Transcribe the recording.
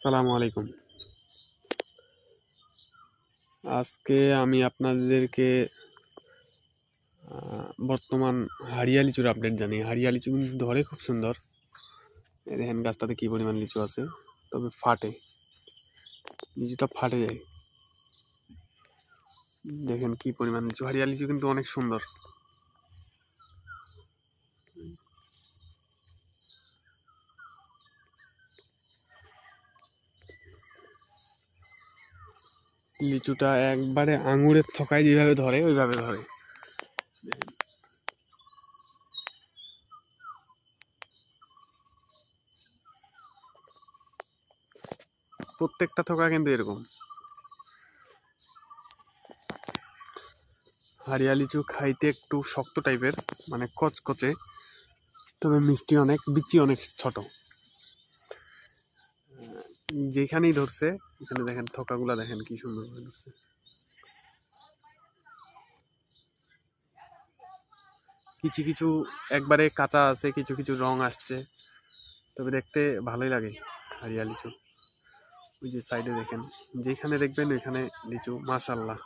আসসালামু আলাইকুম। আজকে আমি আপনাদেরকে বর্তমান হারিয়া লিচুর আপডেট জানি। হারিয়া লিচু কিন্তু ধরে খুব সুন্দর। এই দেখেন গাছটাতে কি পরিমাণ লিচু আছে, তবে ফাটে, লিচুটা ফাটে যায়। দেখেন কি পরিমাণ লিচু। হারিয়া লিচু কিন্তু অনেক সুন্দর। লিচুটা একবারে আঙুরের থকায় যেভাবে ধরে ওইভাবে ধরে। প্রত্যেকটা থোকা কিন্তু এরকম। হারিয়া লিচু খাইতে একটু শক্ত টাইপের, মানে কচকচে, তবে মিষ্টি অনেক, বিচি অনেক ছোট। যেখানেই ধরছে এখানে দেখেন থোকাগুলা, দেখেন কি সুন্দর ভাবে ধরছে। কিছু কিছু একবারে কাঁচা আছে, কিছু কিছু রং আসছে, তবে দেখতে ভালোই লাগে হারিয়া লিচু। ওই যে সাইডে দেখেন, যেখানে দেখবেন ওইখানে লিচু, মাশাআল্লাহ।